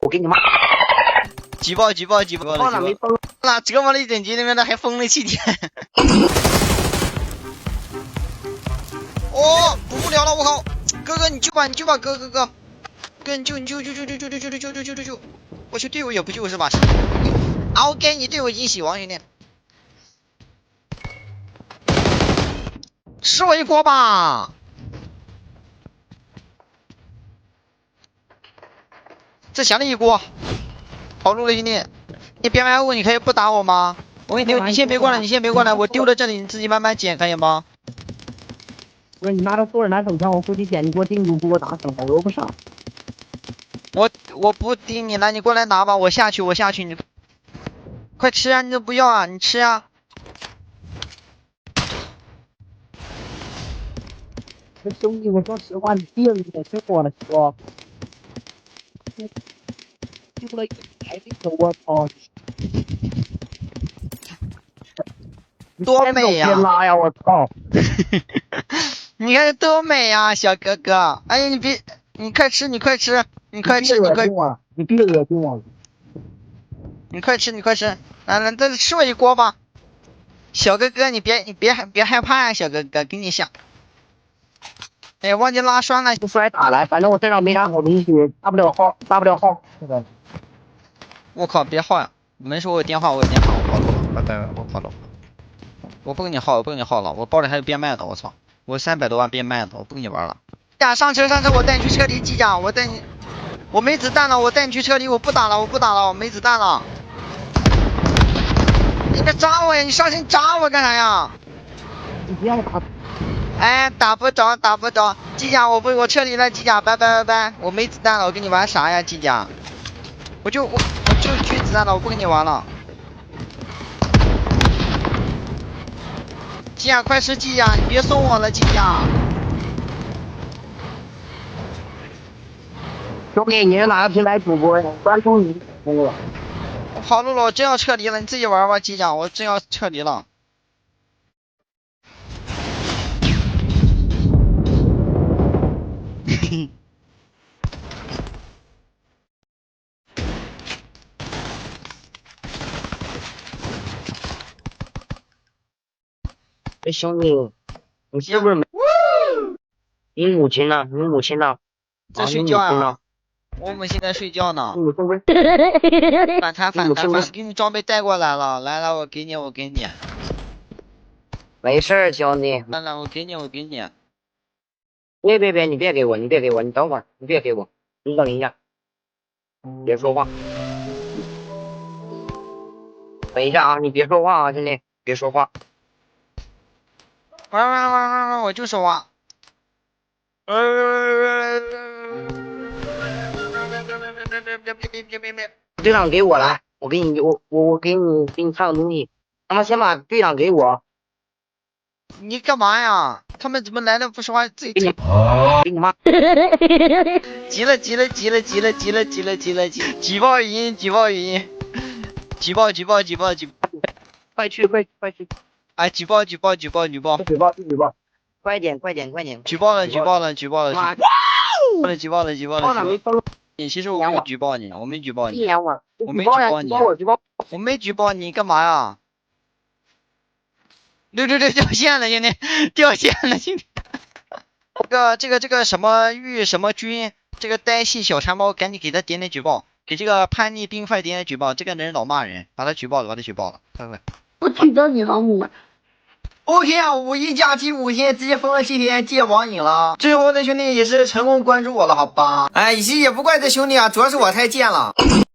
我给你骂。举报举报举报忘了没封。那折磨了一整局，那边的还封了7天。哦，无聊了，我靠！哥哥，你救吧，你救吧，哥哥哥，哥你救你救救救救救救救救救救救救！我去，队友也不救是吧？OK， 你队友已经死亡兄弟，吃我一锅吧！这响了一锅，跑路了兄弟，你别埋伏，你可以不打我吗？我跟你丢，你先别过来，你先别过来，我丢了这里，你自己慢慢捡，可以吗？不是你拿着索尔拿手枪，我估计捡你给我定住，给我打死了，我揉不上。我不盯你了，你过来拿吧，我下去，你快吃啊！你都不要啊，你吃啊！兄弟，我说实话，你第二个也吃过了，哥。丢了一排这个，我操！多美呀！拉呀，我操！你看多美呀，小哥哥！哎呀，你别，你快吃，你快吃，你快吃，你快，你别恶心我！你快吃，你快吃！来，再吃我一锅吧，小哥哥，你别害怕呀，小哥哥，给你下。哎，忘记拉栓了，不出来打来，反正我身上没啥好东西，拉不了号，是的。我靠，别耗呀！没说我有电话，我跑了，拜拜，我跑了。我不跟你耗了，我包里还有变卖的，我操，我300多万变卖的，我不跟你玩了。呀，上车，我带你去车里机甲，我带你，我没子弹了，我带你去车里，我不打了，我没子弹了。你别扎我呀，你上身扎我干啥呀？你不要打。哎，打不着，机甲我撤离了，机甲，拜，我没子弹了，我跟你玩啥呀，机甲？我就狙子弹了，我不跟你玩了。机甲快吃机甲，你别送我了，机甲。兄弟，你是哪个平台主播呀？关注你疯了。我跑路了，我真要撤离了，你自己玩吧，机甲，我真要撤离了。哎，兄弟，你是不是没？你母亲呢？在睡觉啊？我母亲在睡觉呢。你是不是？反弹，给你装备带过来了，来，我给你。没事儿，兄弟。来，我给你。别，你别给我，你等会儿，你别给我，你等一下，别说话。等一下啊，你别说话啊，兄弟，别说话。玩，我就说话。队长给我来，我给你看个东西。他们先把队长给我。你干嘛呀？他们怎么来了不说话？自己给你妈！急了！举报语音！快去！哎，举报！快点！举报了！其实我没举报你，我没举报你，我没举报你，干嘛呀？对，掉线了，兄弟，这个什么玉什么君，这个呆系小馋猫，赶紧给他点举报，给这个叛逆冰块点举报，这个人老骂人，把他举报了，快。我举到你了，我。OK 啊，五一假期5天，直接封了7天，戒网瘾了。最后这兄弟也是成功关注我了，好吧？哎，也不怪这兄弟啊，主要是我太贱了。